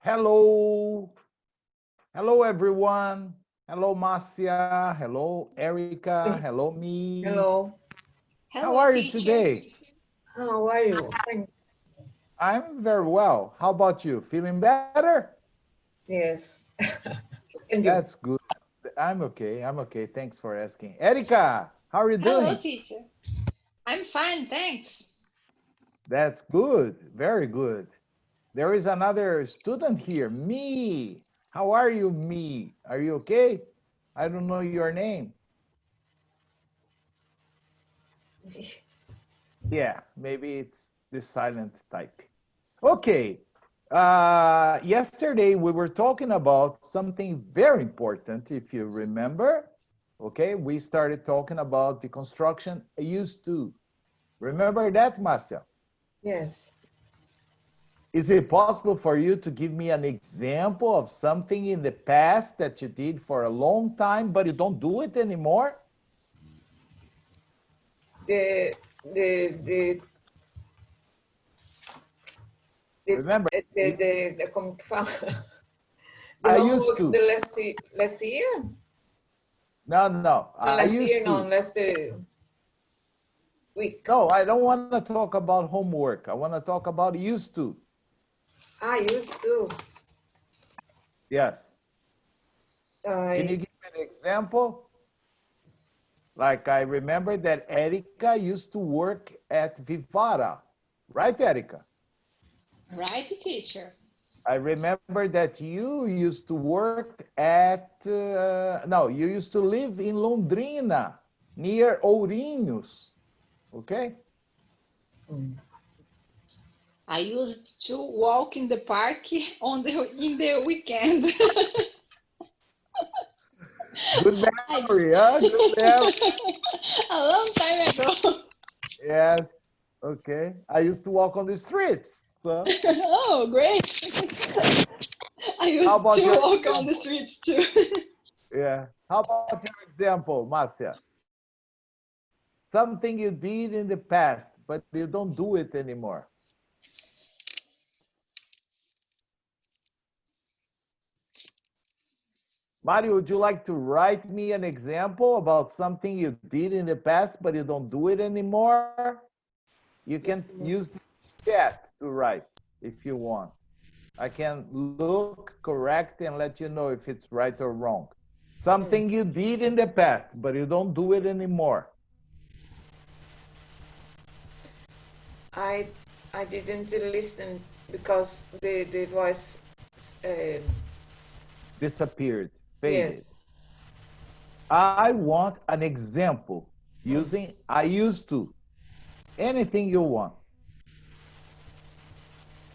Hello. Hello, everyone. Hello, Marcia. Hello, Erica. Hello, me. Hello. How Hello, are you teacher. today? How are you? Fine. I'm very well. How about you? Feeling better? Yes. And you? That's good. I'm okay. I'm okay. Thanks for asking. Erica, how are you Hello, doing? teacher. I'm fine, thanks. That's good. Very good. There is another student here, me. How are you, me? Are you okay? I don't know your name. Yeah, maybe it's the silent type. Okay. Yesterday we were talking about something very important, if you remember. Okay, we started talking about the construction used to. Remember that, Marcia? Yes. Is it possible for you to give me an example of something in the past that you did for a long time, but you don't do it anymore? The the the the Remember, the como que fala? The I used homework to. the last year? No, no, No, I last year, used no, to. last week. No, I don't want to talk about homework. I want to talk about used to. I used to. Yes. Can you I give me an example? Like I remember that Erica used to work at Vivara, right, Erica? Right, teacher. I remember that you used to work at, no, you used to live in Londrina, near Ourinhos, okay? I used to walk in the park in the weekend. Good I, memory, huh? Good memory. a long time ago. Yes, okay. I used to walk on the streets. So, Oh, great. I how used about to your walk on the example? streets too. Yeah. How about your example, Marcia? Something you did in the past, but you don't do it anymore. Mario, would you like to write me an example about something you did in the past, but you don't do it anymore? You can yes. use the chat to write if you want. I can look correct and let you know if it's right or wrong. Something you did in the past, but you don't do it anymore. I I didn't listen because the voice. Um, Disappeared, yes. faded. I want an example using I used to. Anything you want.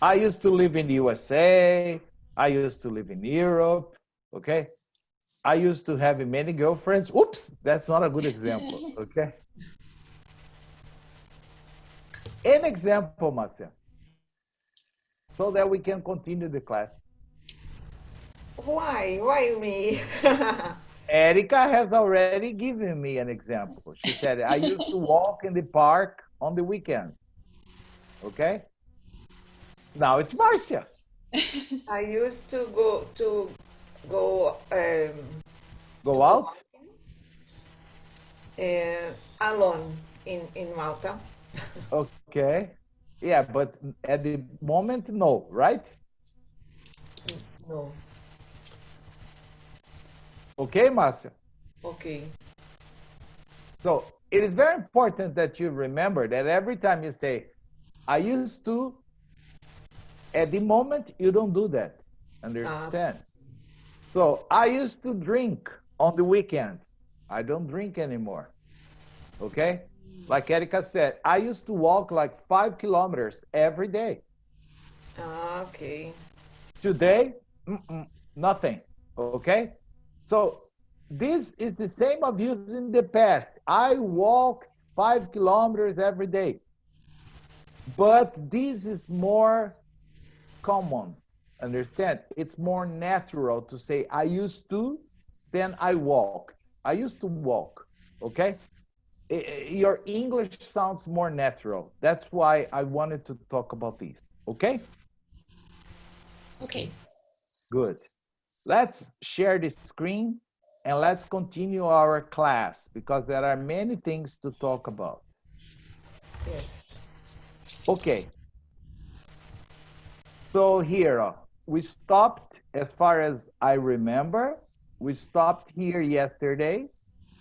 I used to live in the USA. I used to live in Europe. Okay. I used to have many girlfriends. Oops, that's not a good example. Okay. An example, Marcia, so that we can continue the class. Why? Why me? Erica has already given me an example. She said, I used to walk in the park on the weekend. Okay. Now it's Marcia. I used to go Go out. alone in Malta. Okay. Yeah, but at the moment, no, right? No. Okay, Marcia. Okay. So it is very important that you remember that every time you say, I used to, at the moment, you don't do that. Uh, Understand? So I used to drink on the weekends. I don't drink anymore. Okay? Like Erica said, I used to walk like 5 kilometers every day. okay. Today, nothing. Okay? So this is the same of using the past. I walked 5 kilometers every day. But this is more common. Understand? It's more natural to say I used to than I walked. I used to walk. Okay? Your English sounds more natural. That's why I wanted to talk about this. Okay? Okay. Good. Let's share the screen and let's continue our class because there are many things to talk about. Yes. Okay. So here, we stopped, as far as I remember, we stopped here yesterday.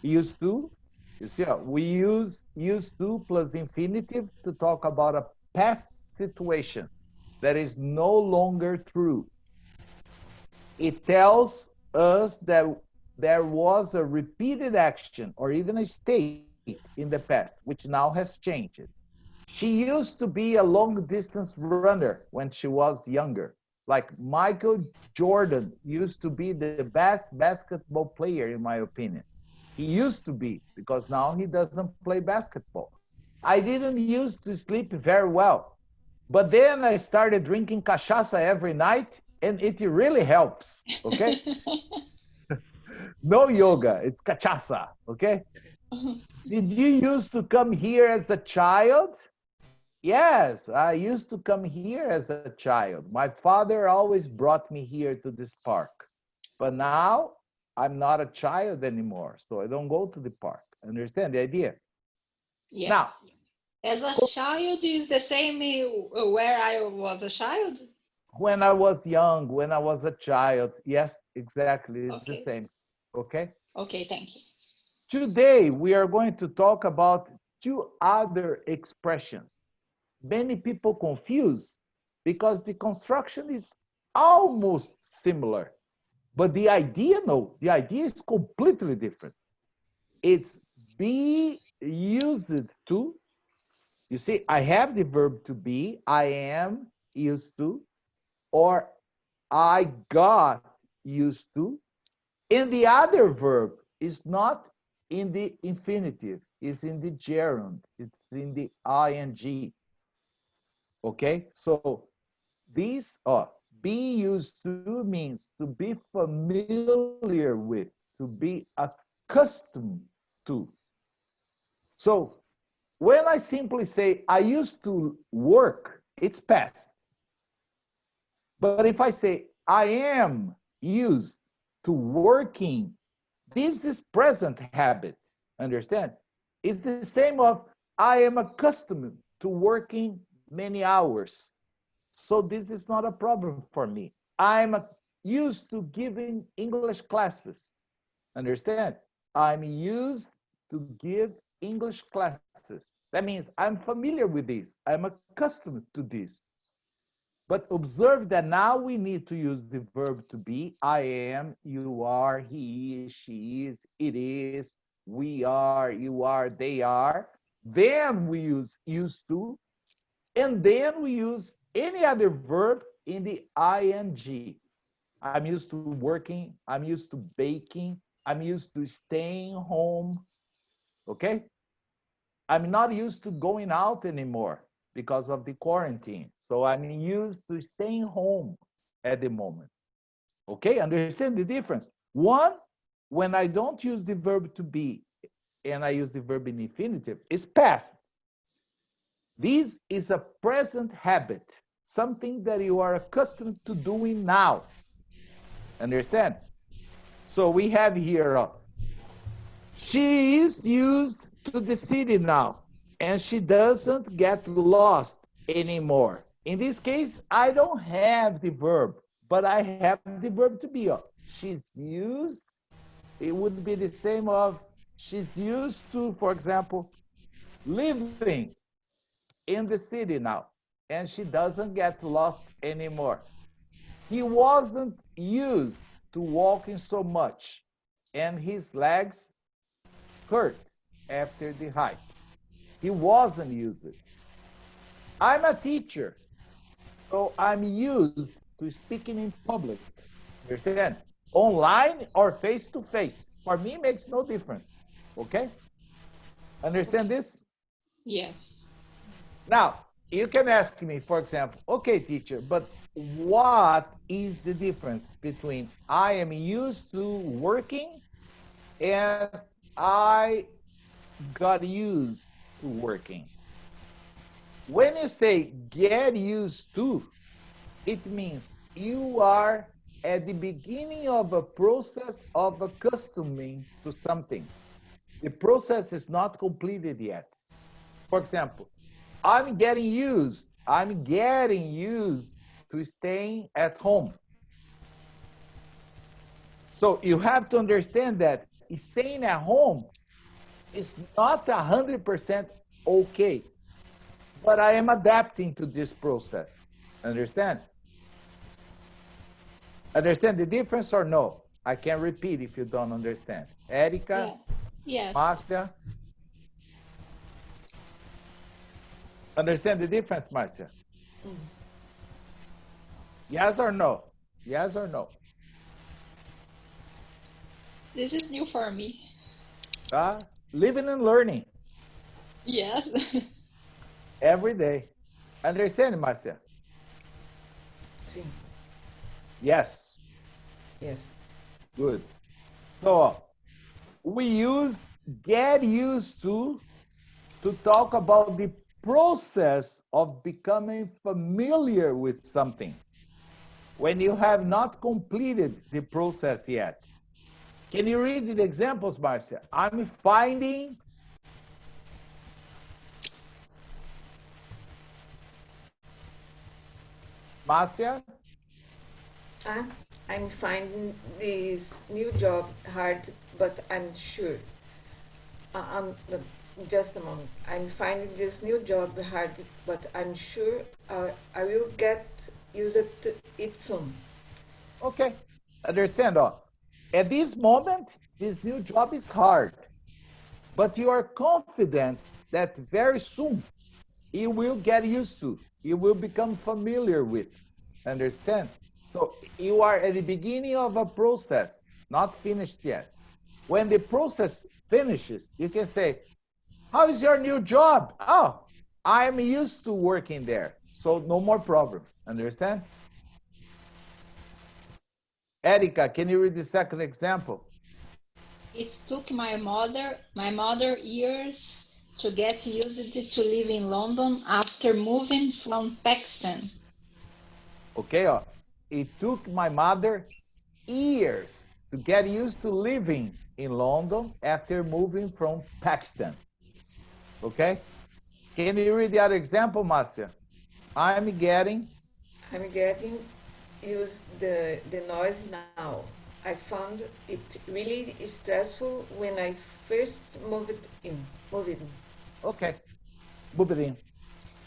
Used to, you see, we use used to plus the infinitive to talk about a past situation that is no longer true. It tells us that there was a repeated action or even a state in the past, which now has changed. She used to be a long distance runner when she was younger. Like Michael Jordan used to be the best basketball player, in my opinion. He used to be, because now he doesn't play basketball. I didn't used to sleep very well, but then I started drinking cachaça every night, and it really helps. Okay? No yoga, it's cachaça. Okay? Did you used to come here as a child? Yes, I used to come here as a child. My father always brought me here to this park. But now I'm not a child anymore, so I don't go to the park. Understand the idea? Now, Yes. As a child is the same where I was a child? when I was young, when I was a child, yes, exactly, it's the Okay. same. Okay? Okay, thank you. Today, we are going to talk about two other expressions. Many people confuse because the construction is almost similar. But the idea, no, the idea is completely different. It's be used to. You see, I have the verb to be, I am used to, or I got used to. And the other verb is not in the infinitive, it's in the gerund, it's in the ing. Okay, so these are be used to means to be familiar with, to be accustomed to. So when I simply say I used to work, it's past. But if I say I am used to working, this is present habit. Understand? It's the same of I am accustomed to working many hours. So this is not a problem for me. I'm used to giving English classes. Understand? I'm used to give English classes. That means I'm familiar with this. I'm accustomed to this. But observe that now we need to use the verb to be. I am, you are, he is, she is, it is, we are, you are, they are. Then we use used to, and then we use any other verb in the ing. I'm used to working, I'm used to baking, I'm used to staying home. Okay? I'm not used to going out anymore because of the quarantine. So I'm used to staying home at the moment. Okay? Understand the difference? One, when I don't use the verb to be and I use the verb in infinitive, it's past. This is a present habit, something that you are accustomed to doing now. Understand? So we have here, she is used to the city now, and she doesn't get lost anymore. In this case, I don't have the verb, but I have the verb to be. She's used, it would be the same of, she's used to, for example, living in the city now, and she doesn't get lost anymore. He wasn't used to walking so much, and his legs hurt after the hike. He wasn't used. I'm a teacher, so I'm used to speaking in public. Understand? Online or face to face. For me, it makes no difference. Okay? Understand this? Yes. Now, you can ask me, for example, okay, teacher, but what is the difference between I am used to working and I got used to working? When you say get used to, it means you are at the beginning of a process of accustoming to something. The process is not completed yet. For example, I'm getting used to staying at home. So you have to understand that staying at home is not 100% okay, but I am adapting to this process. Understand? Understand the difference or no? I can repeat if you don't understand. Erika, Yeah. Yes. Marcia. Understand the difference, Marcia? Yes or no? Yes or no? This is new for me. Living and learning Yes. every day. Understand, Marcia? Sim. Yes. Yes. Good. So we use get used to talk about the process of becoming familiar with something when you have not completed the process yet. Can you read the examples, Marcia? I'm finding Marcia? I'm finding this new job hard, but I'm sure. Just a moment. I'm finding this new job hard, but I'm sure I will get used to it soon. Okay, understand. At this moment, this new job is hard, but you are confident that very soon you will get used to, you will become familiar with. Understand? So you are at the beginning of a process, not finished yet. When the process finishes, you can say, how is your new job? Oh, I'm used to working there, so no more problem. Understand? Erika, can you read the second example? It took my mother years to get used to live in London after moving from Pakistan. Okay, it took my mother years to get used to living in London after moving from Pakistan. Okay? Can you read the other example, Marcia? I'm getting used the noise now. I found it really stressful when I first moved in. okay. Move it in.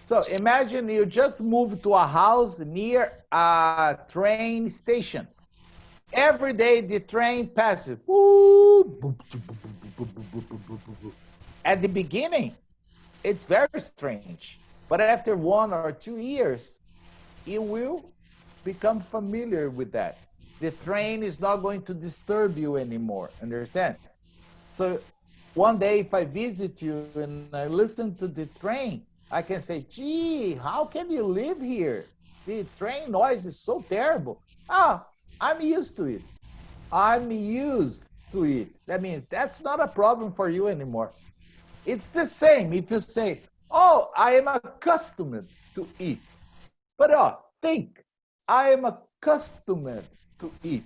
So imagine you just moved to a house near a train station. Every day the train passes. At the beginning, it's very strange. But after 1 or 2 years, you will become familiar with that. The train is not going to disturb you anymore. Understand? So one day, if I visit you and I listen to the train, I can say, gee, how can you live here? The train noise is so terrible. Ah, I'm used to it. I'm used to it. That means that's not a problem for you anymore. It's the same if you say, oh, I am accustomed to it. But think, I am accustomed to it.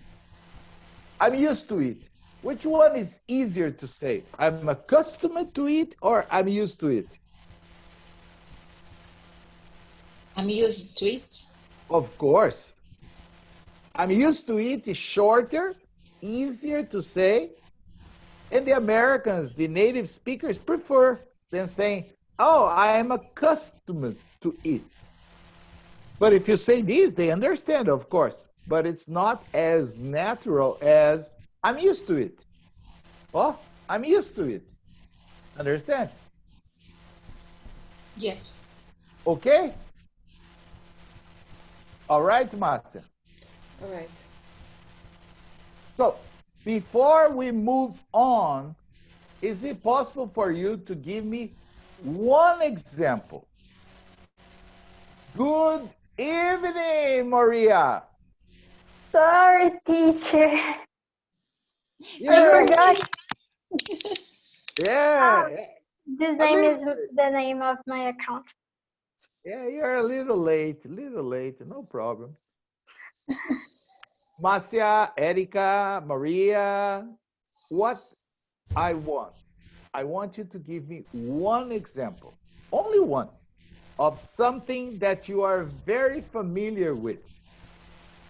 I'm used to it. Which one is easier to say? I'm accustomed to it or I'm used to it? I'm used to it. Of course. I'm used to it is shorter, easier to say, and the Americans, the native speakers, prefer than saying, oh, I am accustomed to it. But if you say this, they understand, of course, but it's not as natural as I'm used to it. Oh, I'm used to it. Understand? Yes. Okay? All right, Marcia. All right. So before we move on, is it possible for you to give me one example? Good evening, Maria. Sorry, teacher. Yeah, I forgot. yeah. This A name little, is the name of my account. yeah, you're a little late, no problem. Marcia, Erica, Maria, what I want you to give me one example, only one, of something that you are very familiar with.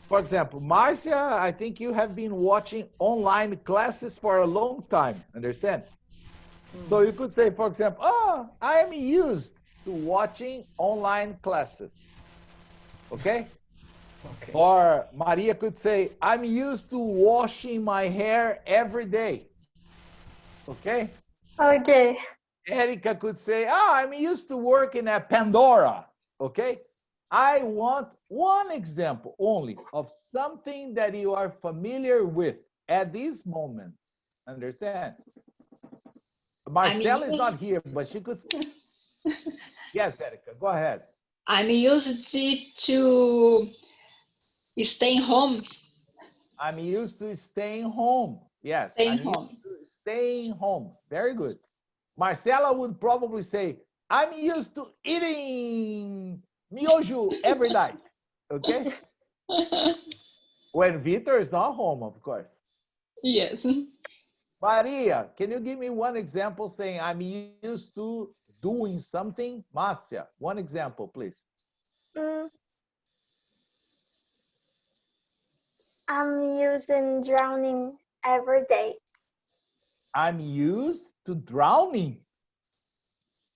For example, Marcia, I think you have been watching online classes for a long time, understand? So you could say, for example, oh, I am used to watching online classes, okay? Okay. Or Maria could say, I'm used to washing my hair every day, okay? Okay. Erica could say, oh, I'm used to working at Pandora, okay? I want one example only of something that you are familiar with at this moment. Understand? Marcella is used- not here, but she could. Yes, Erica, go ahead. I'm used to staying home. I'm used to staying home. Yes, Staying I'm used home. to staying home. Very good. Marcella would probably say, I'm used to eating miojo every night. Okay? When Victor is not home, of course. Yes. Maria, can you give me one example saying I'm used to doing something? Marcia, one example, please. Mm, I'm using drowning every day. I'm used to drowning.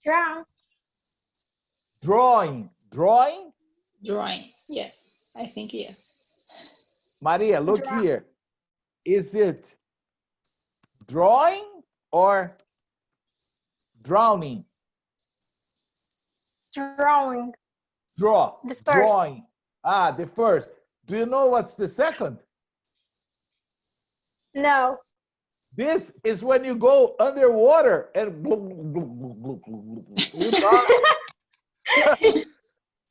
Drown. Drawing. Drawing? Drawing. Yeah, I think yeah. Maria, look Drown. here. Is it drawing or drowning? Drawing. Draw. The first. Drawing. Ah, the first. Do you know what's the second? No. This is when you go underwater and you die.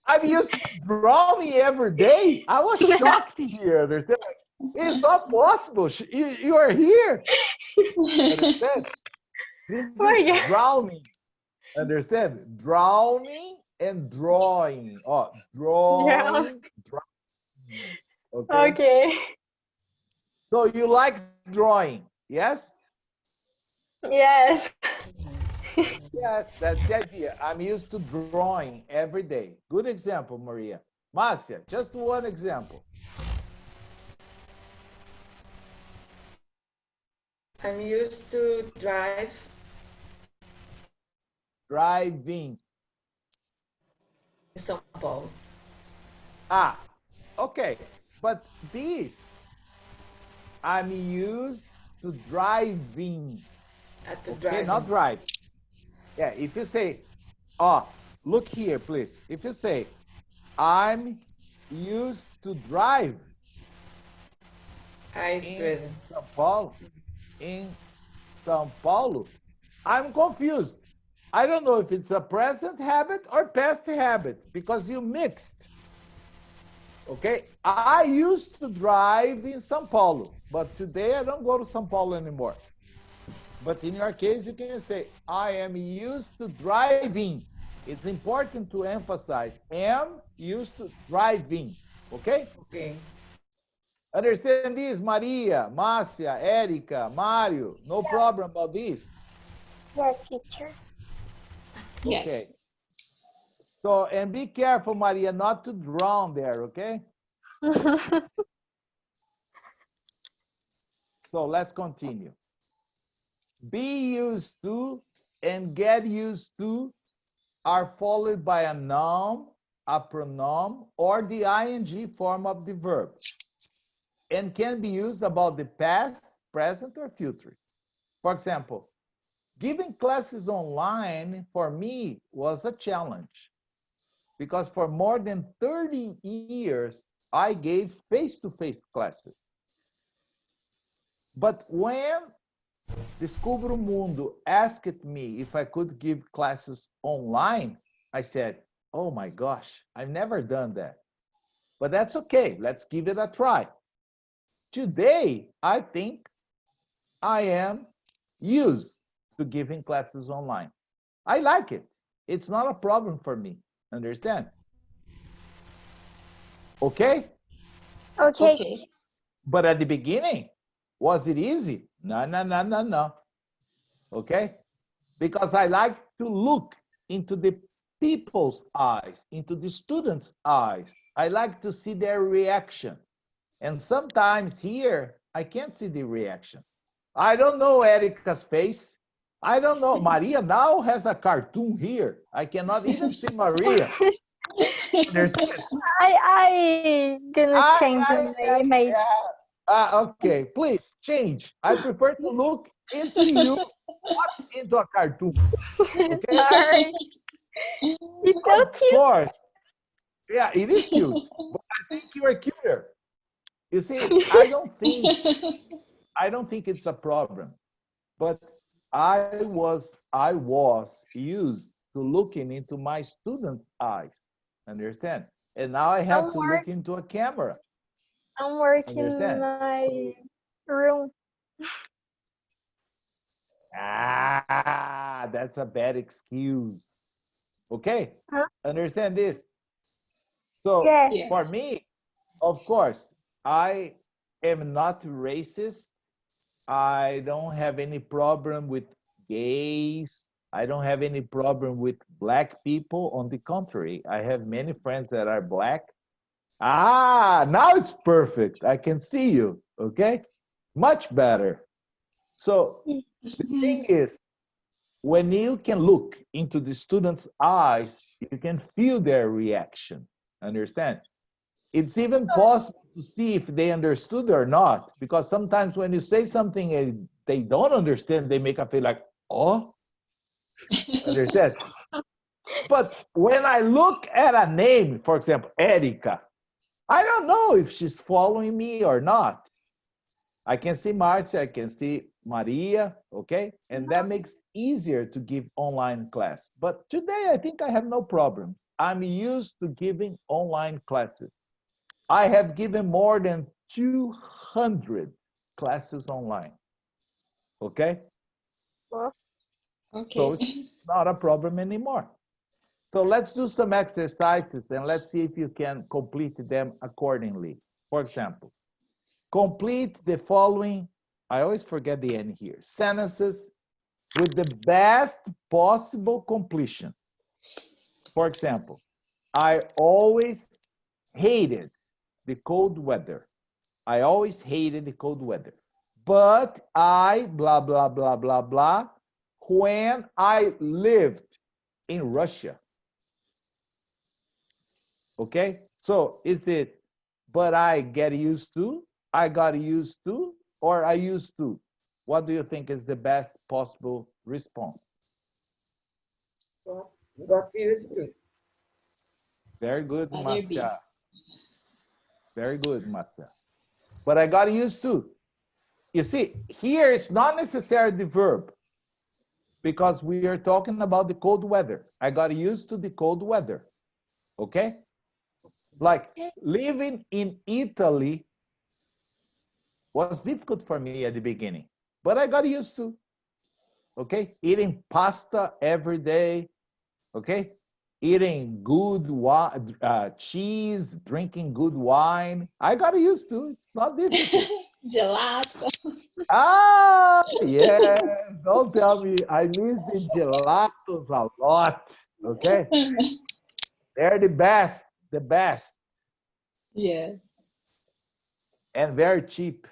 I'm used to drowning every day. I was shocked here. Understand? It's not possible. You are here. Understand? This Oh my is God. drowning. Understand? Drowning and drawing. Oh, drawing. Okay. Okay. So you like drawing? Yes. Yes. Yes, that's the idea. I'm used to drawing every day. Good example, Maria. Marcia, just one example. I'm used to drive. Driving. In São Paulo. Ah, okay. But this, I'm used to driving. To Okay, drive. not drive. Yeah, if you say, oh, look here, please. If you say, I'm used to drive Is in present. São Paulo, in São Paulo, I'm confused. I don't know if it's a present habit or past habit because you mixed. Okay, I used to drive in São Paulo, but today I don't go to São Paulo anymore. But in your case, you can say, I am used to driving. It's important to emphasize, am used to driving. Okay? Okay. Understand this, Maria, Marcia, Erica, Mario? No problem about this? Yes, teacher. Yes. Okay. So, and be careful, Maria, not to drown there, okay? So let's continue. Be used to and get used to are followed by a noun, a pronoun, or the ing form of the verb, and can be used about the past, present, or future. For example, giving classes online for me was a challenge because for more than 30 years, I gave face-to-face classes. But when Descubra o Mundo asked me if I could give classes online, I said, oh my gosh, I've never done that. But that's okay, let's give it a try. Today, I think I am used to giving classes online. I like it. It's not a problem for me, understand? Okay? Okay. Okay. But at the beginning, was it easy? No, no, no, no, no. Okay? Because I like to look into the people's eyes, into the students' eyes. I like to see their reaction. And sometimes here, I can't see the reaction. I don't know Erica's face. I don't know. Maria now has a cartoon here. I cannot even see Maria. Understand? I gonna change my image. Okay, please change. I prefer to look into you, not into a cartoon. Okay? Sorry. It's so Of cute. course. Yeah, it is cute. But I think you are cuter. You see, I don't think it's a problem. But I was used to looking into my students' eyes. Understand? And now I have I'm to work look into a camera. I'm working in Understand? my room. That's a bad excuse. Okay? Huh? Understand this? So Yes. Yeah. for me, of course, I am not racist. I don't have any problem with gays. I don't have any problem with black people. On the contrary, I have many friends that are black. Now it's perfect. I can see you. Okay? Much better. So the thing is, when you can look into the student's eyes, you can feel their reaction. Understand? It's even possible to see if they understood or not, because sometimes when you say something and they don't understand, they make a feel like, oh, understand? But when I look at a name, for example, Erica, I don't know if she's following me or not. I can see Marcia, I can see Maria, okay? And that makes easier to give online class. But today I think I have no problems. I'm used to giving online classes. I have given more than 200 classes online, okay? Well, So Okay. it's not a problem anymore. So let's do some exercises and let's see if you can complete them accordingly. For example, complete the following, I always forget the end here, sentences with the best possible completion. For example, I always hated the cold weather. I always hated the cold weather. But I, blah, blah, blah, blah, blah, when I lived in Russia. Okay? So is it, but I get used to, I got used to, or I used to? What do you think is the best possible response? Got used to. Very good, Letter B. Marcia. Very good, Marcia. But I got used to. You see, here it's not necessarily the verb because we are talking about the cold weather. I got used to the cold weather. Okay? Like living in Italy was difficult for me at the beginning, but I got used to. Okay? Eating pasta every day. Okay? Eating good cheese, drinking good wine. I got used to. It's not difficult. Gelato. Yeah. Don't tell me. I miss the gelatos a lot. Okay? They're the best, Yes. and very cheap.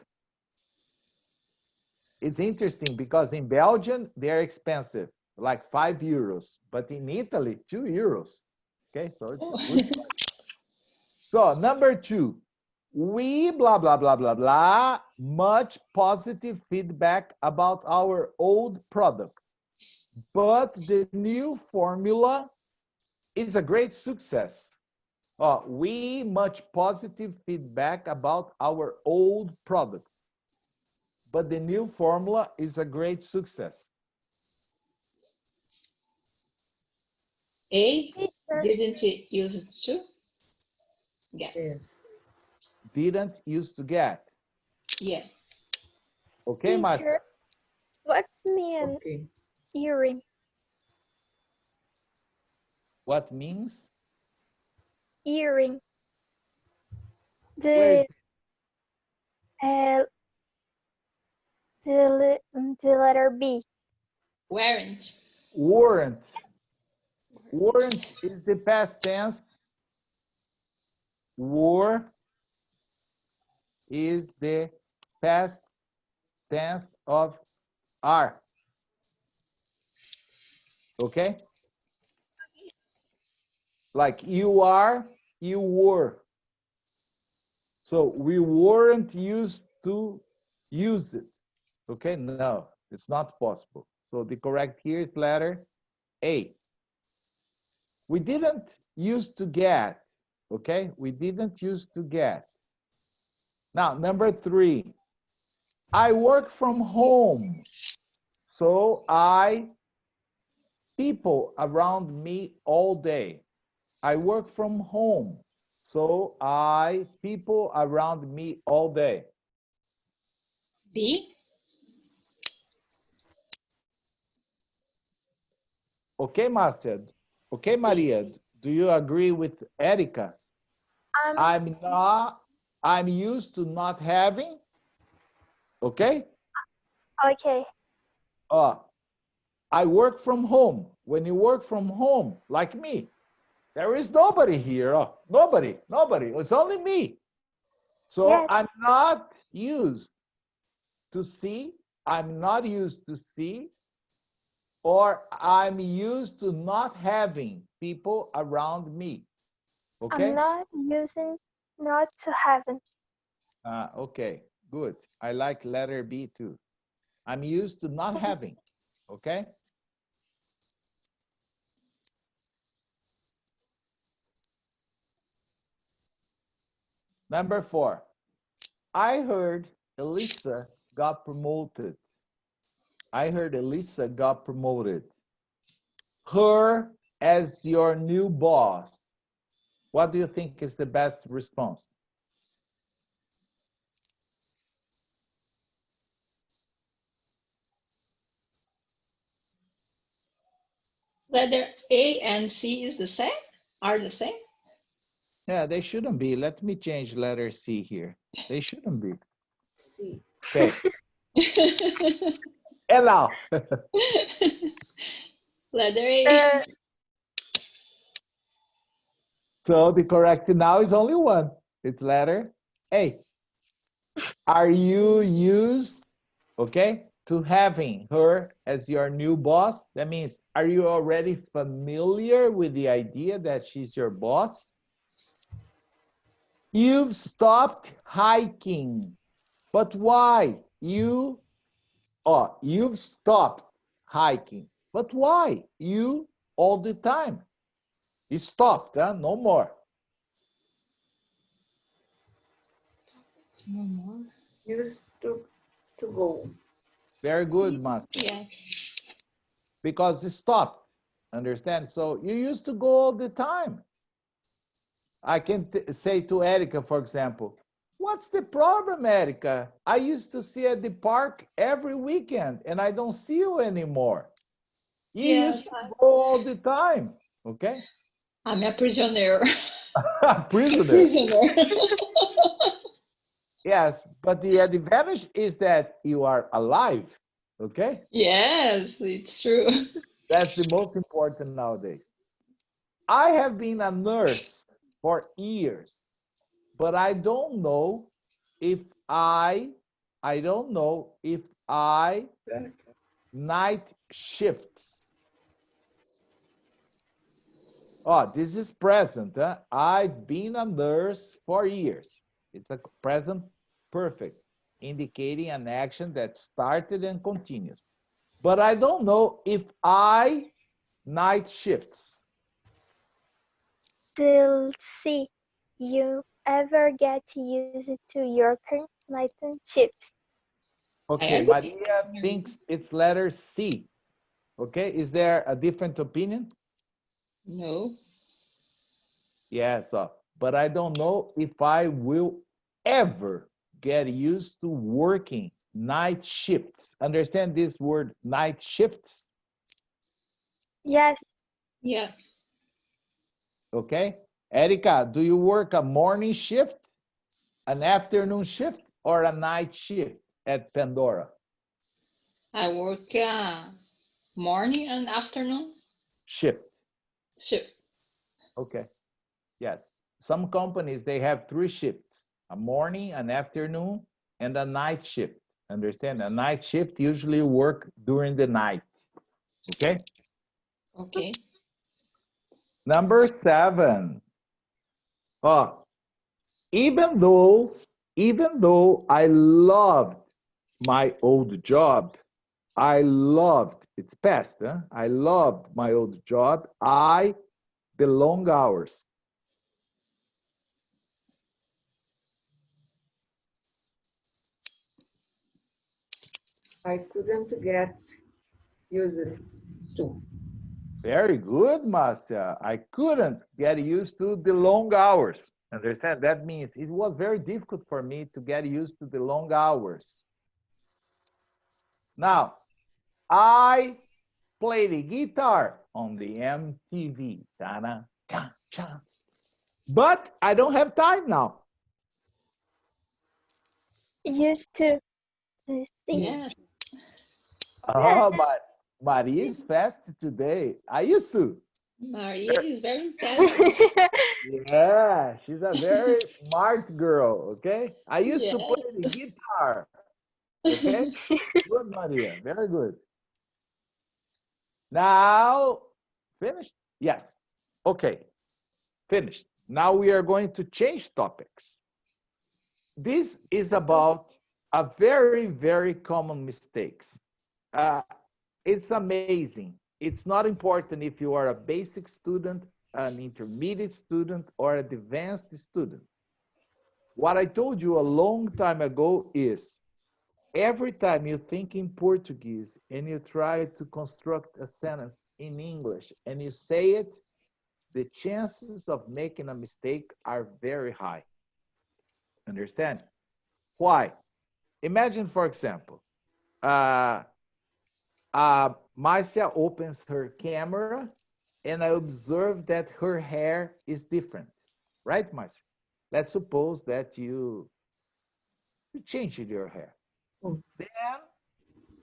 It's interesting because in Belgium, they're expensive, like 5 euros, but in Italy, 2 euros. Okay, so it's a good price. So, number two, we blah, blah, blah, blah, blah, much positive feedback about our old product, but the new formula is a great success. We much positive feedback about our old product, but the new formula is a great success. A. teacher. Didn't use it to? Yeah. Yes. Didn't used to get. Yes. Okay, Teacher. Master. What's mean Okay. earring? What means? Earring. Where is The Uh, the letter B. Weren't. Weren't. Weren't is the past tense. Were is the past tense of are. Okay? Like you are, you were. So we weren't used to use it. Okay? No, it's not possible. So the correct here is letter A. We didn't used to get. Okay? We didn't used to get. Now, number 3. I work from home. So people around me all day. I work from home. So people around me all day. B. Okay, Marcia. Okay, Maria. Do you agree with Erica? Um, I'm used to not having. Okay? okay. I work from home. When you work from home, like me, there is nobody here. Nobody. It's only me. So Yes. I'm not used to see. I'm not used to see, or I'm used to not having people around me. I'm Okay? not using not to haven't. Okay, good. I like letter B too. I'm used to not having. Okay? Number 4. I heard Elisa got promoted. I heard Elisa got promoted. Her as your new boss. What do you think is the best response? Letter A and C is the same? Are the same? Yeah, they shouldn't be. Let me change letter C here. They shouldn't be. See. Okay. And now. Letter A. Uh, So the correct now is only one. It's letter A. Are you used, okay, to having her as your new boss? That means, are you already familiar with the idea that she's your boss? You've stopped hiking. But why? You've stopped hiking. But why? You all the time. You stopped, huh? No more. No more. Used to go. Very good, Master. Yes. Because it stopped. Understand? So you used to go all the time. I can say to Erica, for example, what's the problem, Erica? I used to see at the park every weekend and I don't see you anymore. You Yes. used to go all the time. Okay? I'm a prisoner. Prisoner. Prisoner. Yes, but the advantage is that you are alive. Okay? Yes, it's true. That's the most important nowadays. I have been a nurse for years, but I don't know if I don't know if I night shifts. Oh, this is present. Huh? I've been a nurse for years. It's a present perfect, indicating an action that started and continues. But I don't know if I night shifts. Still see you ever get to use it to your current night and shifts. I Okay, agree. Maria thinks it's letter C. Okay, is there a different opinion? No. Yes, but I don't know if I will ever get used to working night shifts. Understand this word, night shifts? Yes, Yeah. Okay. Erica, do you work a morning shift, an afternoon shift, or a night shift at Pandora? I work morning and afternoon Shift. shift. Okay. Yes. Some companies, they have 3 shifts, a morning, an afternoon, and a night shift. Understand? A night shift usually work during the night. Okay. Okay. Number 7. Oh, even though I loved my old job, I loved, it's past, huh? I loved my old job. The long hours. I couldn't get used to. Very good, Marcia. I couldn't get used to the long hours. Understand? That means it was very difficult for me to get used to the long hours. Now, I play the guitar on the MTV. Ta-da, cha, cha. But I don't have time now. Used to. Let's see. Yeah. Oh, but Maria is fast today. I used to. Maria is very intelligent. Yeah, she's a very smart girl, okay? I used to Yes. play the guitar, okay? Good, Maria, very good. Now, finished? Yes. Okay, finished. Now we are going to change topics. This is about a very, very common mistakes. Uh, it's amazing. It's not important if you are a basic student, an intermediate student, or an advanced student. What I told you a long time ago is every time you think in Portuguese and you try to construct a sentence in English and you say it, the chances of making a mistake are very high. Understand? Why? Imagine, for example, uh, Marcia opens her camera and I observe that her hair is different. Right, Marcia? Let's suppose that you changed your hair. Mm. Then,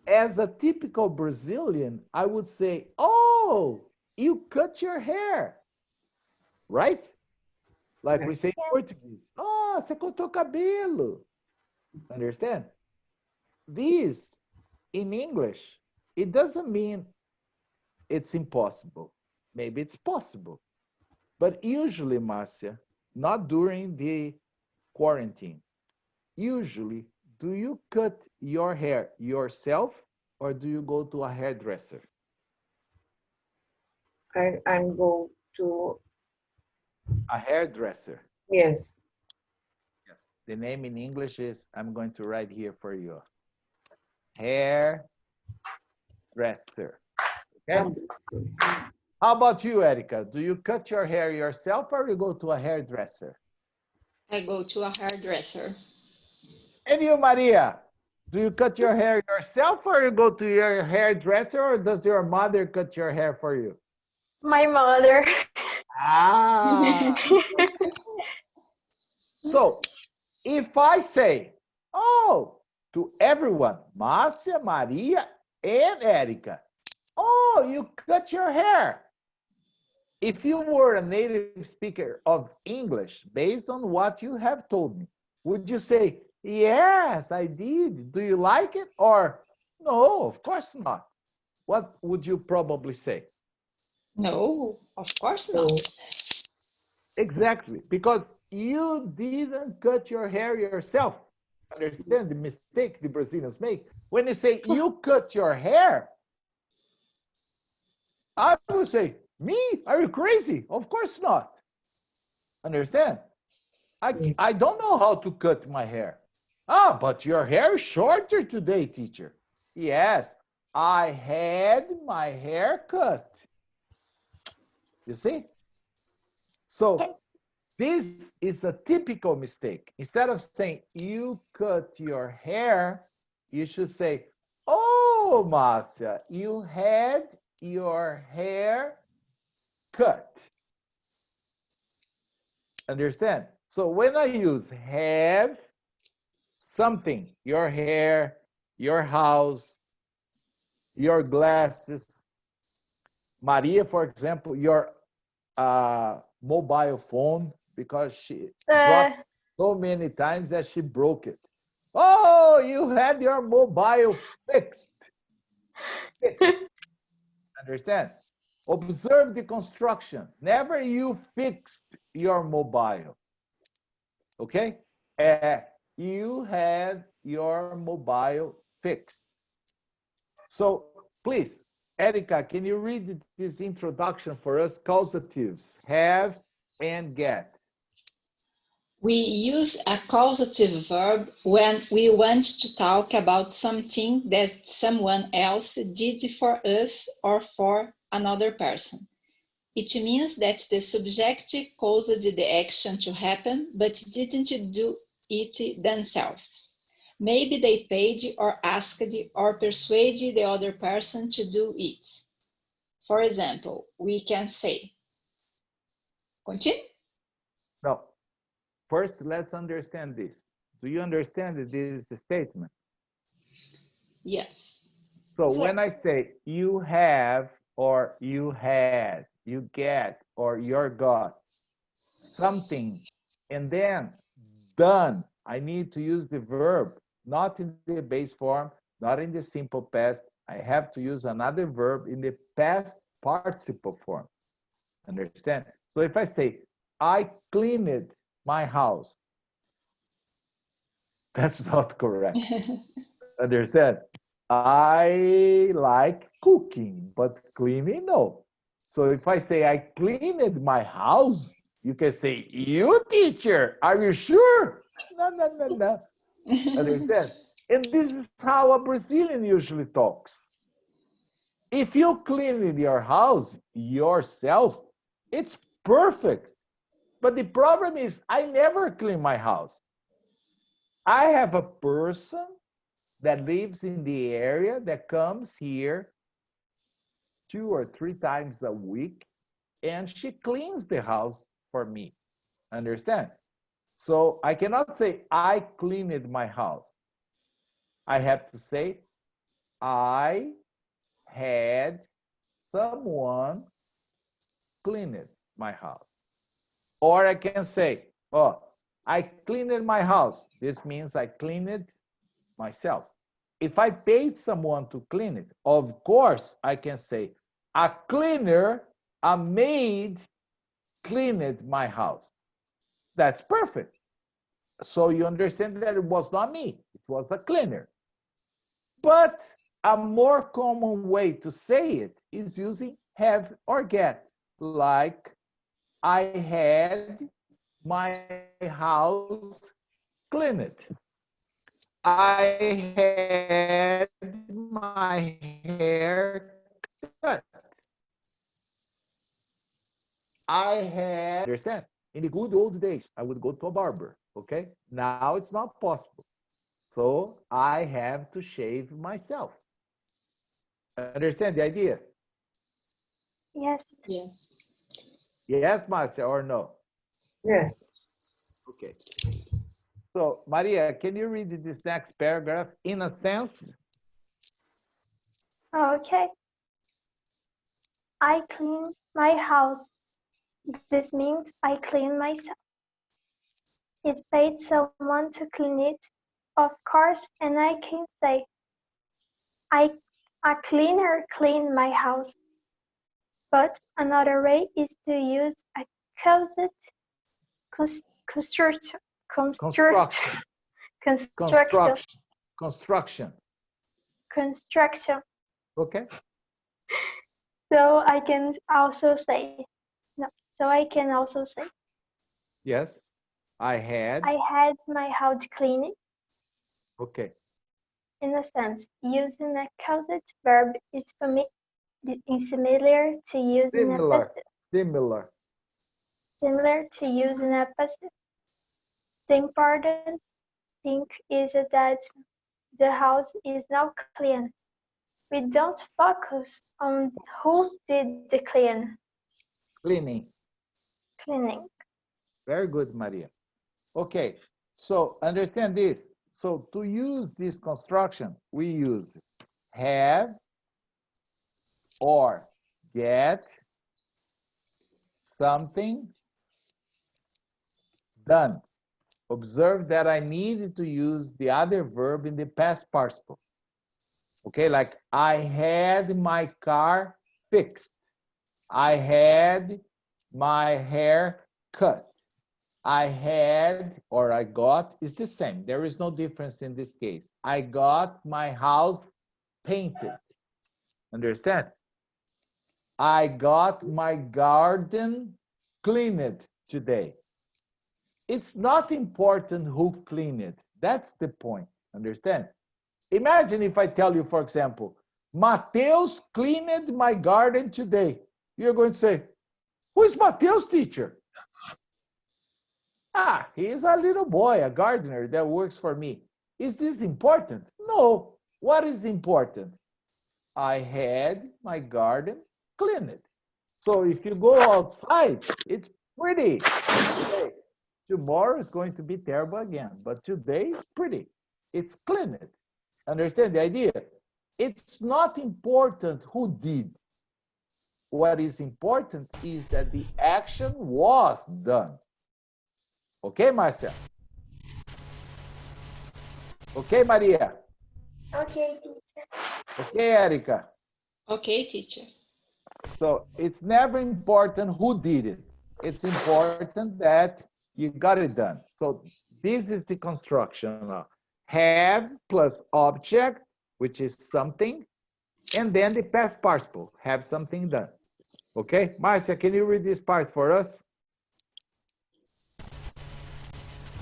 as a typical Brazilian, I would say, oh, you cut your hair, right? Like we say in Portuguese, oh, você cortou o cabelo. Understand? This, in English, it doesn't mean it's impossible. Maybe it's possible. But usually, Marcia, not during the quarantine. Usually, do you cut your hair yourself or do you go to a hairdresser? I'm go to, A hairdresser. yes. The name in English is, I'm going to write here for you. Hairdresser. Okay? How about you, Erica? Do you cut your hair yourself or you go to a hairdresser? I go to a hairdresser. And you, Maria? Do you cut your hair yourself or you go to your hairdresser or does your mother cut your hair for you? My mother. Ah. So, if I say, oh, to everyone, Marcia, Maria, and Erica, oh, you cut your hair. If you were a native speaker of English, based on what you have told me, would you say, yes, I did. Do you like it? Or, no, of course not. What would you probably say? No, of course not. Exactly, because you didn't cut your hair yourself. Understand the mistake the Brazilians make? When you say you cut your hair, I would say, me? Are you crazy? Of course not. Understand? I don't know how to cut my hair. Ah, but your hair is shorter today, teacher. Yes, I had my hair cut. You see? So this is a typical mistake. Instead of saying you cut your hair, you should say, oh, Marcia, you had your hair cut. Understand? So when I use have, something, your hair, your house, your glasses. Maria, for example, your mobile phone, because she dropped so many times that she broke it. Oh, you had your mobile fixed. Fixed. Understand? Observe the construction. Never you fixed your mobile. Okay? You had your mobile fixed. So please, Erica, can you read this introduction for us? Causatives, have and get. We use a causative verb when we want to talk about something that someone else did for us or for another person. It means that the subject caused the action to happen, but didn't do it themselves. Maybe they paid or asked or persuaded the other person to do it. For example, we can say, continue? No, first let's understand this. Do you understand that this is a statement? Yes. So when I say you have or you had, you get or you're got something, and then done, I need to use the verb, not in the base form, not in the simple past. I have to use another verb in the past participle form. Understand? So if I say, I cleaned my house, that's not correct. Understand? I like cooking, but cleaning, no. So if I say I cleaned my house, you can say, you teacher, are you sure? No, no, no, no. Understand? And this is how a Brazilian usually talks. If you clean your house yourself, it's perfect. But the problem is, I never clean my house. I have a person that lives in the area that comes here 2 or 3 times a week, and she cleans the house for me. Understand? So I cannot say I cleaned my house. I have to say I had someone clean my house. Or I can say, oh, I cleaned my house. This means I cleaned myself. If I paid someone to clean it, of course, I can say, a cleaner, a maid cleaned my house. That's perfect. So you understand that it was not me, it was a cleaner. But a more common way to say it is using have or get, like I had my house cleaned. I had my hair cut. I had, understand? In the good old days, I would go to a barber, okay? Now it's not possible. So I have to shave myself. Understand the idea? Yes. Yes. Yes, Marcia, or no? Yes. Okay. So, Maria, can you read this next paragraph in a sense? Okay. I clean my house. This means I clean myself. It paid someone to clean it, of course, and I can say, a cleaner cleaned my house. But another way is to use a causative construction. Construction. Construction. Construction. Construction. Okay. So I can also say, no, so I can also say, Yes. I I had my house cleaned. Okay. In a sense, using a causative verb is similar to using a passive. Similar. Similar to using a passive. The important thing is that the house is now clean. We don't focus on who did the Cleaning. cleaning. Very good, Maria. Okay. So understand this. So to use this construction, we use have or get something done. Observe that I need to use the other verb in the past participle. Okay, like I had my car fixed. I had my hair cut. I had or I got is the same. There is no difference in this case. I got my house painted. Understand? I got my garden cleaned today. It's not important who cleaned it. That's the point. Understand? Imagine if I tell you, for example, Mateus cleaned my garden today. You're going to say, who is Mateus, teacher? Ah, he is a little boy, a gardener that works for me. Is this important? No. What is important? I had my garden cleaned. So if you go outside, it's pretty. Today. Tomorrow is going to be terrible again, but today it's pretty. It's cleaned. Understand the idea? It's not important who did. What is important is that the action was done. Okay, Marcia? Okay, Maria? Okay, teacher. Okay, Erica? Okay, teacher. So it's never important who did it. It's important that you got it done. So this is the construction of have plus object, which is something, and then the past participle, have something done. Okay, Marcia, can you read this part for us?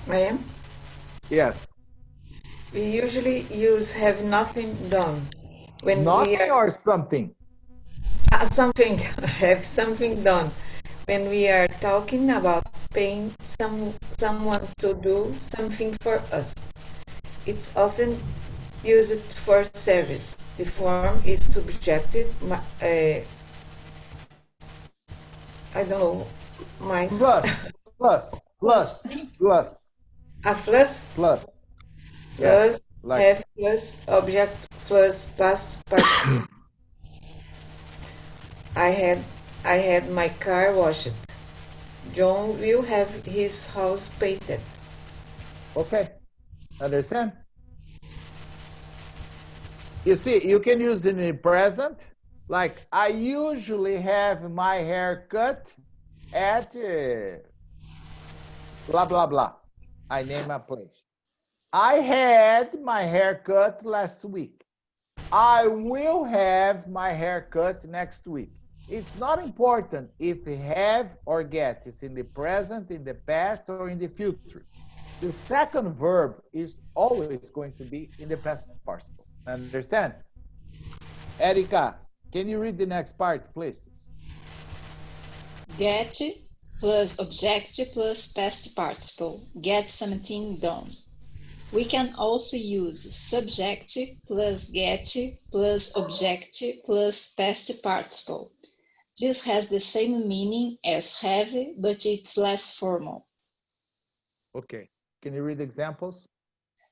I am. Yes. We usually use have nothing done when Nothing we are or something? something have something done when we are talking about paying someone to do something for us. It's often used for service. The form is subjected. I don't know. My Plus, plus. a plus Plus. plus Yes, like have plus object plus past participle. I had my car washed. John will have his house painted. okay. Understand? You see, you can use it in the present. Like, I usually have my hair cut at blah, blah, blah. I name a place. I had my hair cut last week. I will have my hair cut next week. It's not important if have or get is in the present, in the past, or in the future. The second verb is always going to be in the past participle. Understand? Erika, can you read the next part, please? Get plus object plus past participle. Get something done. We can also use subject plus get plus object plus past participle. This has the same meaning as have, but it's less formal. Okay. Can you read examples?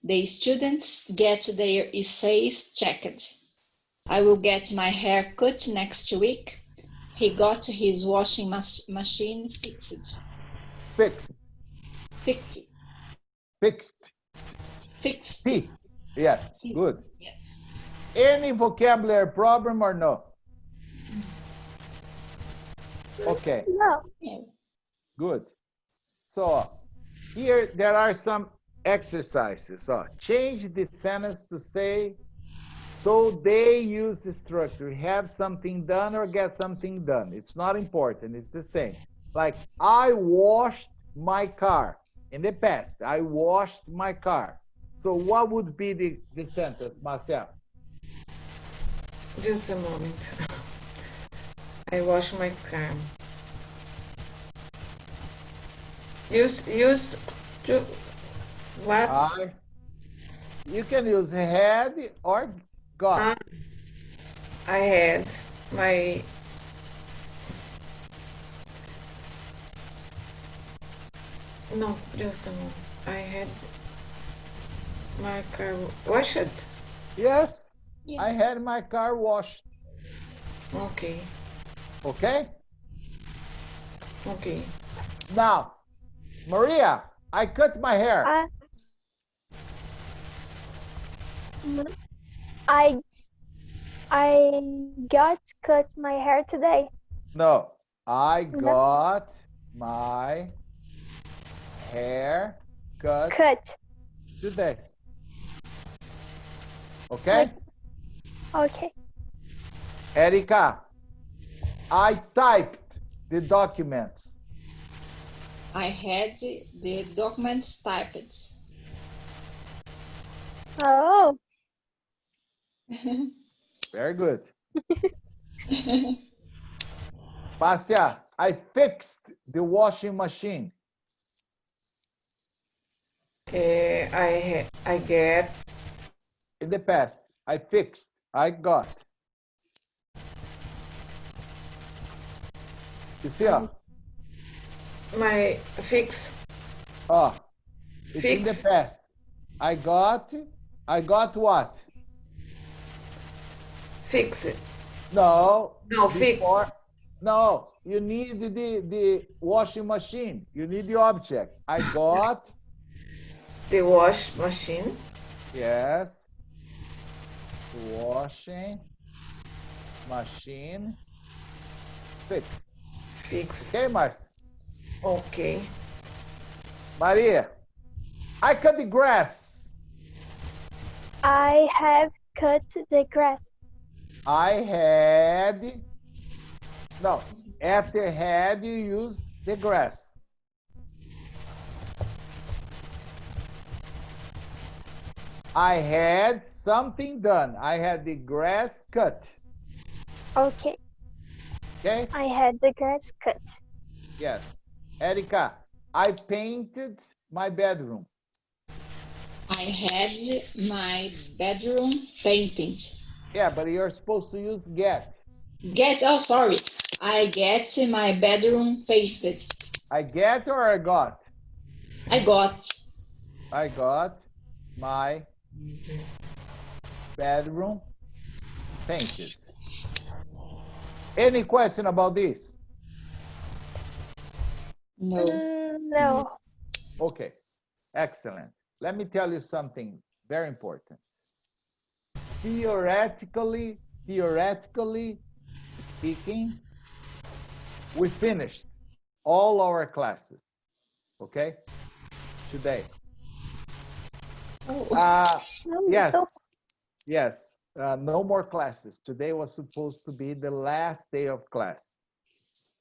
The students get their essays checked. I will get my hair cut next week. He got his washing machine fixed. Fixed. Fixed. Fixed. Fixed. T. Yes, good. Yes. Any vocabulary problem or no? Okay, No. good. So here there are some exercises. So change the sentence to say, so they use the structure, have something done or get something done. It's not important, it's the same. Like, I washed my car. In the past, I washed my car. So what would be the sentence, Marcel? Just a moment. I wash my car. Use to what? You can use had or got. I had my no, just a moment. I had My car washed. Yes, Yeah. I had my car washed. Okay. Okay? Okay. Now, Maria, I cut my hair. I I got cut my hair today. No, I No. got my hair cut Cut. today. Okay? Okay. Erika, I typed the documents. I had the documents typed. Oh, Very good. Passia, I fixed the washing machine. I get. In the past, I fixed, I got. You see? My fix. Oh, it's in the Fix. past. I got what? Fix it. No. No, fix. No, you need the washing machine. You need the object. I got, The wash machine. yes, the washing machine fixed. Fix. Okay, Marcia? Okay. Maria, I cut the grass. I have cut the grass. I had, no, after had, you use the grass. I had something done. I had the grass cut. Okay. Okay? I had the grass cut. Yes. Erika, I painted my bedroom. I had my bedroom painted. Yeah, but you're supposed to use get. Oh, sorry. I get my bedroom painted. I get or I got? I got. I got my bedroom painted. Any question about this? No. No. Okay, excellent. Let me tell you something very important. Theoretically speaking, we finished all our classes, okay, today. Yes, no more classes. Today was supposed to be the last day of class.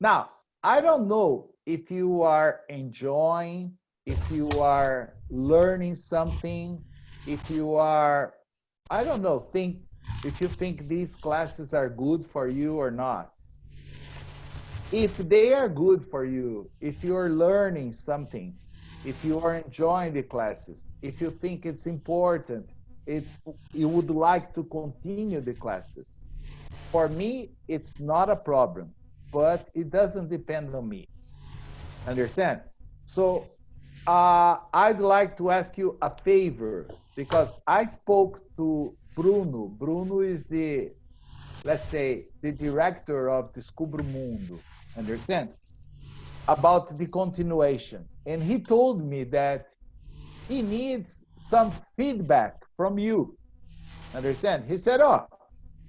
Now, I don't know if you are enjoying, if you are learning something, if you are, I don't know, if you think these classes are good for you or not. If they are good for you, if you're learning something, if you are enjoying the classes, if you think it's important, you would like to continue the classes. For me, it's not a problem, but it doesn't depend on me. Understand? So I'd like to ask you a favor, because I spoke to Bruno. Bruno is the, let's say, the director of Descubra o Mundo. Understand? About the continuation. And he told me that he needs some feedback from you. Understand? He said, oh,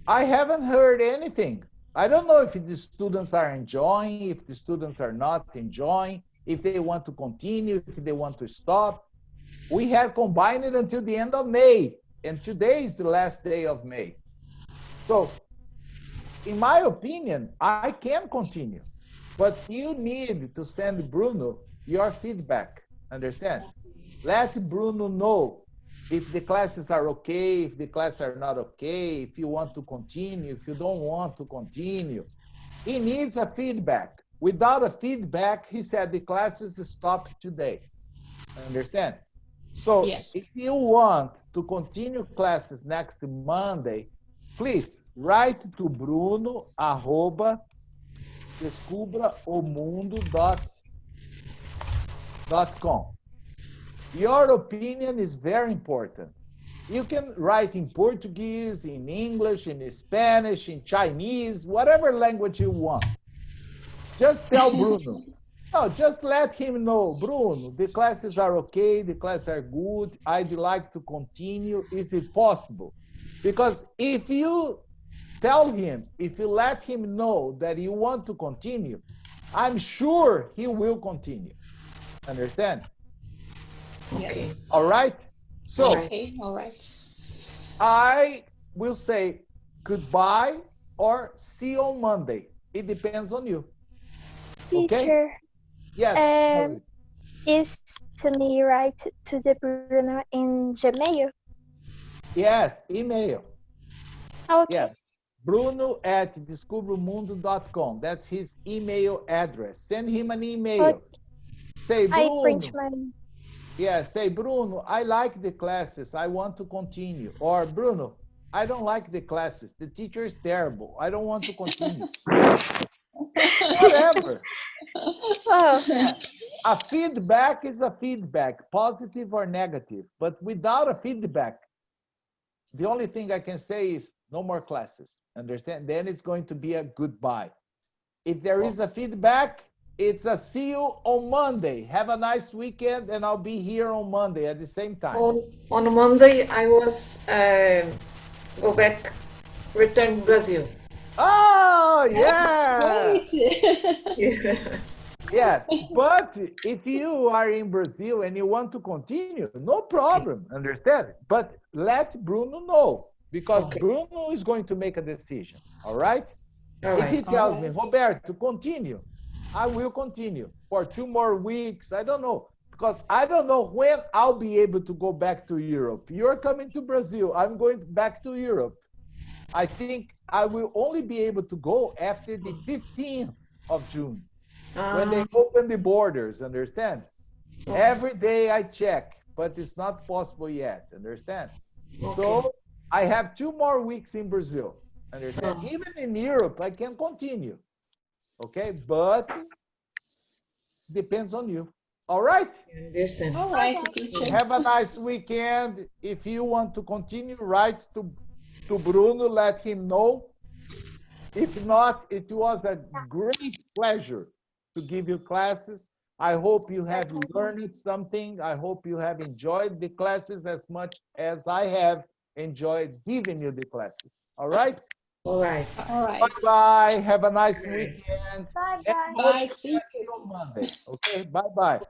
I haven't heard anything. I don't know if the students are enjoying, if the students are not enjoying, if they want to continue, if they want to stop. We have combined it until the end of May, and today is the last day of May. So, in my opinion, I can continue, but you need to send Bruno your feedback. Understand? Let Bruno know if the classes are okay, if the classes are not okay, if you want to continue, if you don't want to continue. He needs a feedback. Without a feedback, he said the classes stop today. Understand? So Yes. if you want to continue classes next Monday, please write to bruno@descubraomundo.com. Your opinion is very important. You can write in Portuguese, in English, in Spanish, in Chinese, whatever language you want. Just tell Bruno. No, just let him know, Bruno, the classes are okay, the classes are good, I'd like to continue. Is it possible? Because if you tell him, if you let him know that you want to continue, I'm sure he will continue. Understand? Okay. All right? So, Okay, all right. I will say goodbye or see you on Monday. It depends on you. Okay? Teacher, Yes. um, is to me right to the Bruno in Gmail? Yes, email. Okay. Yes. Bruno@descubromundo.com. That's his email address. Send him an email. Okay. Say, I print Bruno. my. Yeah, say, Bruno, I like the classes. I want to continue. Or, Bruno, I don't like the classes. The teacher is terrible. I don't want to continue. Whatever. Oh, Yeah. A feedback is a feedback, positive or negative. But without a feedback, the only thing I can say is no more classes. Understand? Then it's going to be a goodbye. If there is a feedback, it's a see you on Monday. Have a nice weekend, and I'll be here on Monday at the same time. On Monday, I was go back, return Brazil. Oh, yeah. Great. Yeah. Yes. But if you are in Brazil and you want to continue, no problem. Understand? But let Bruno know, because Okay. Bruno is going to make a decision. All right? All If he right. tells me, right. Roberto, continue, I will continue for 2 more weeks. I don't know. Because I don't know when I'll be able to go back to Europe. You're coming to Brazil. I'm going back to Europe. I think I will only be able to go after the 15th of June, when they open the borders, understand? Every day I check, but it's not possible yet, understand? Okay. So I have 2 more weeks in Brazil, understand? Even in Europe, I can continue, okay? But depends on you. All right? Understand. All right, teacher. Have a nice weekend. If you want to continue, write to Bruno, let him know. If not, it was a great pleasure to give you classes. I hope you have learned something. I hope you have enjoyed the classes as much as I have enjoyed giving you the classes. All right? All right. All right. Bye-bye. Have a nice weekend. bye And bye. hope Bye. to See see you. you on Monday. Okay? Bye-bye.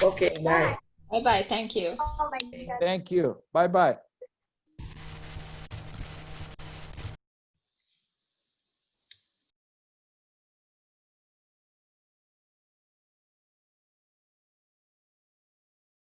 Okay. Bye. Bye bye. Thank you. Oh my God. Thank you. Bye-bye.